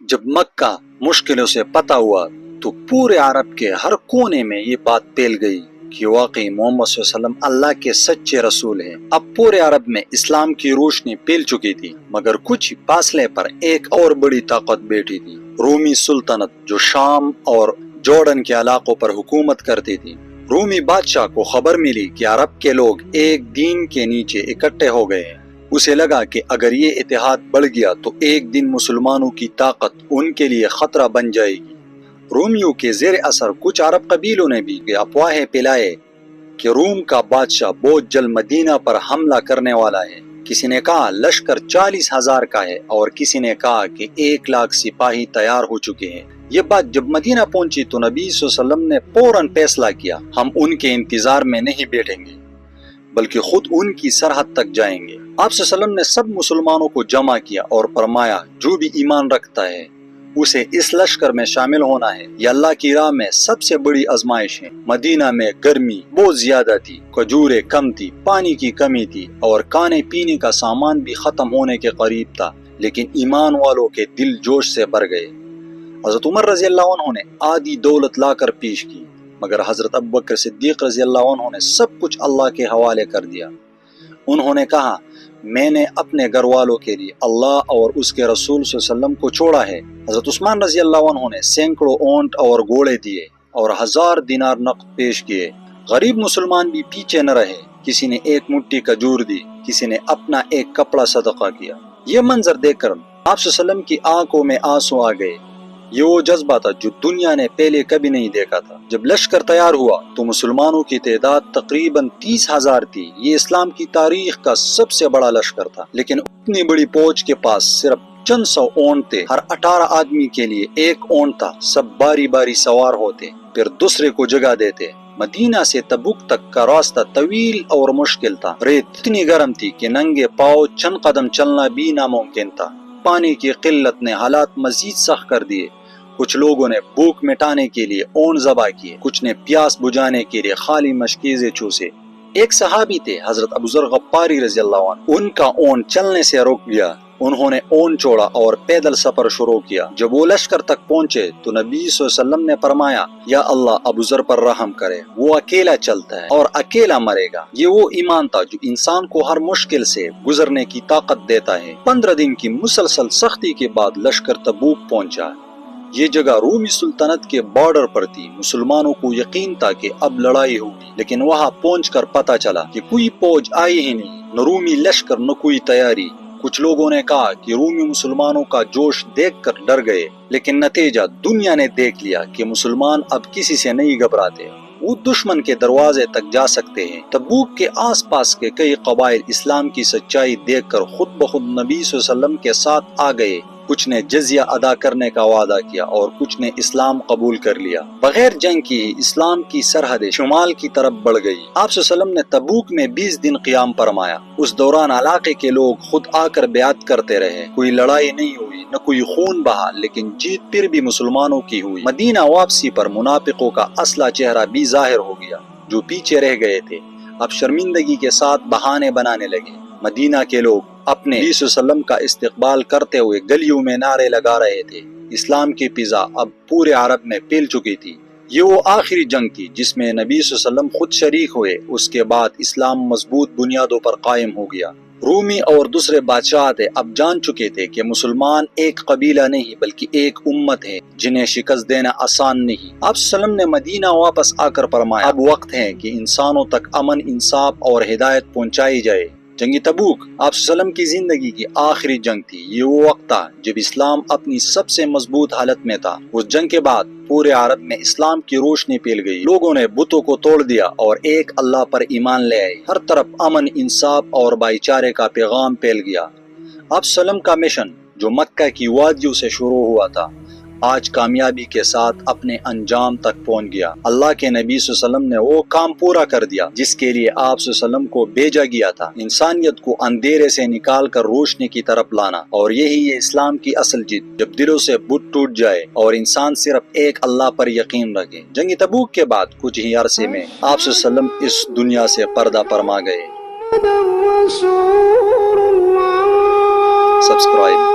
جب مکہ مشکلوں سے پتہ ہوا تو پورے عرب کے ہر کونے میں یہ بات پھیل گئی کہ واقعی محمد صلی اللہ علیہ وسلم اللہ کے سچے رسول ہیں۔ اب پورے عرب میں اسلام کی روشنی پھیل چکی تھی، مگر کچھ فاصلے پر ایک اور بڑی طاقت بیٹھی تھی، رومی سلطنت، جو شام اور جورڈن کے علاقوں پر حکومت کرتی تھی۔ رومی بادشاہ کو خبر ملی کہ عرب کے لوگ ایک دین کے نیچے اکٹھے ہو گئے ہیں۔ اسے لگا کہ اگر یہ اتحاد بڑھ گیا تو ایک دن مسلمانوں کی طاقت ان کے لیے خطرہ بن جائے گی۔ رومیوں کے زیر اثر کچھ عرب قبیلوں نے بھی افواہیں پھیلائے کہ روم کا بادشاہ بہت جلد مدینہ پر حملہ کرنے والا ہے۔ کسی نے کہا لشکر 40,000 کا ہے اور کسی نے کہا کہ 1,00,000 سپاہی تیار ہو چکے ہیں۔ یہ بات جب مدینہ پہنچی تو نبی صلی اللہ علیہ وسلم نے فوراً فیصلہ کیا، ہم ان کے انتظار میں نہیں بیٹھیں گے بلکہ خود ان کی سرحد تک جائیں گے۔ آپ صلی اللہ علیہ وسلم نے سب مسلمانوں کو جمع کیا اور فرمایا جو بھی ایمان رکھتا ہے اسے اس لشکر میں شامل ہونا ہے، یہ اللہ کی راہ میں سب سے بڑی آزمائش ہے۔ مدینہ میں گرمی بہت زیادہ تھی، کھجوریں کم تھی، پانی کی کمی تھی اور کھانے پینے کا سامان بھی ختم ہونے کے قریب تھا، لیکن ایمان والوں کے دل جوش سے بھر گئے۔ حضرت عمر رضی اللہ عنہ نے آدھی دولت لا کر پیش کی، مگر حضرت ابوبکر صدیق رضی اللہ عنہ نے سب کچھ اللہ کے حوالے کر دیا۔ انہوں نے کہا میں نے اپنے گھر والوں کے لیے اللہ اور اس کے رسول صلی اللہ علیہ وسلم کو چھوڑا ہے۔ حضرت عثمان رضی اللہ عنہ نے سینکڑوں اونٹ اور گھوڑے دیے اور 1000 دینار نقد پیش کیے۔ غریب مسلمان بھی پیچھے نہ رہے، کسی نے ایک مٹھی کھجور دی، کسی نے اپنا ایک کپڑا صدقہ کیا۔ یہ منظر دیکھ کر آپ صلی اللہ علیہ وسلم کی آنکھوں میں آنسو آ گئے۔ یہ وہ جذبہ تھا جو دنیا نے پہلے کبھی نہیں دیکھا تھا۔ جب لشکر تیار ہوا تو مسلمانوں کی تعداد تقریباً 30,000 تھی۔ یہ اسلام کی تاریخ کا سب سے بڑا لشکر تھا، لیکن اتنی بڑی فوج کے پاس صرف چند سو اونٹ تھے۔ ہر 18 آدمی کے لیے ایک اونٹ تھا۔ سب باری باری سوار ہوتے پھر دوسرے کو جگہ دیتے۔ مدینہ سے تبوک تک کا راستہ طویل اور مشکل تھا۔ ریت اتنی گرم تھی کہ ننگے پاؤں چند قدم چلنا بھی ناممکن تھا۔ پانی کی قلت نے حالات مزید سخت کر دیے۔ کچھ لوگوں نے بھوک مٹانے کے لیے اونٹ ذبح کیے، کچھ نے پیاس بجھانے کے لیے خالی مشکیزیں چوسے۔ ایک صحابی تھے حضرت ابو ذر غفاری رضی اللہ عنہ، ان کا اونٹ چلنے سے رک گیا۔ انہوں نے اونٹ چھوڑا اور پیدل سفر شروع کیا۔ جب وہ لشکر تک پہنچے تو نبی صلی اللہ علیہ وسلم نے فرمایا یا اللہ ابو ذر پر رحم کرے، وہ اکیلا چلتا ہے اور اکیلا مرے گا۔ یہ وہ ایمان تھا جو انسان کو ہر مشکل سے گزرنے کی طاقت دیتا ہے۔ 15 دن کی مسلسل سختی کے بعد لشکر تبوک پہنچا۔ یہ جگہ رومی سلطنت کے بارڈر پر تھی۔ مسلمانوں کو یقین تھا کہ اب لڑائی ہوگی، لیکن وہاں پہنچ کر پتہ چلا کہ کوئی فوج آئی ہی نہیں، نہ رومی لشکر نہ کوئی تیاری۔ کچھ لوگوں نے کہا کہ رومی مسلمانوں کا جوش دیکھ کر ڈر گئے، لیکن نتیجہ دنیا نے دیکھ لیا کہ مسلمان اب کسی سے نہیں گھبراتے، وہ دشمن کے دروازے تک جا سکتے ہیں۔ تبوک کے آس پاس کے کئی قبائل اسلام کی سچائی دیکھ کر خود بخود نبی صلی اللہ علیہ وسلم کے ساتھ آ گئے۔ کچھ نے جزیہ ادا کرنے کا وعدہ کیا اور کچھ نے اسلام قبول کر لیا۔ بغیر جنگ کی اسلام کی سرحدیں شمال کی طرف بڑھ گئی۔ آپ صلی اللہ علیہ وسلم نے تبوک میں 20 دن قیام فرمایا۔ اس دوران علاقے کے لوگ خود آ کر بیعت کرتے رہے۔ کوئی لڑائی نہیں ہوئی، نہ کوئی خون بہا، لیکن جیت پھر بھی مسلمانوں کی ہوئی۔ مدینہ واپسی پر منافقوں کا اصل چہرہ بھی ظاہر ہو گیا۔ جو پیچھے رہ گئے تھے اب شرمندگی کے ساتھ بہانے بنانے لگے۔ مدینہ کے لوگ اپنے نبی صلی اللہ علیہ وسلم کا استقبال کرتے ہوئے گلیوں میں نعرے لگا رہے تھے۔ اسلام کی فضا اب پورے عرب میں پھیل چکی تھی۔ یہ وہ آخری جنگ تھی جس میں نبی صلی اللہ علیہ وسلم خود شریک ہوئے۔ اس کے بعد اسلام مضبوط بنیادوں پر قائم ہو گیا۔ رومی اور دوسرے بادشاہت اب جان چکے تھے کہ مسلمان ایک قبیلہ نہیں بلکہ ایک امت ہے جنہیں شکست دینا آسان نہیں۔ آپ صلی اللہ علیہ وسلم نے مدینہ واپس آ کر فرمایا اب وقت ہے کہ انسانوں تک امن، انصاف اور ہدایت پہنچائی جائے۔ جنگ تبوک آپ صلی اللہ علیہ وسلم کی زندگی کی آخری جنگ تھی۔ یہ وہ وقت تھا جب اسلام اپنی سب سے مضبوط حالت میں تھا۔ اس جنگ کے بعد پورے عرب میں اسلام کی روشنی پھیل گئی۔ لوگوں نے بتوں کو توڑ دیا اور ایک اللہ پر ایمان لے آئے۔ ہر طرف امن، انصاف اور بھائی چارے کا پیغام پھیل گیا۔ آپ صلی اللہ علیہ وسلم کا مشن جو مکہ کی وادیوں سے شروع ہوا تھا آج کامیابی کے ساتھ اپنے انجام تک پہنچ گیا۔ اللہ کے نبی صلی اللہ علیہ وسلم نے وہ کام پورا کر دیا جس کے لیے آپ صلی اللہ علیہ وسلم کو بھیجا گیا تھا، انسانیت کو اندھیرے سے نکال کر روشنی کی طرف لانا۔ اور یہی ہے اسلام کی اصل جیت، جب دلوں سے بت ٹوٹ جائے اور انسان صرف ایک اللہ پر یقین رکھے۔ جنگ تبوک کے بعد کچھ ہی عرصے میں آپ صلی اللہ علیہ وسلم اس دنیا سے پردہ فرما گئے۔ سبسکرائب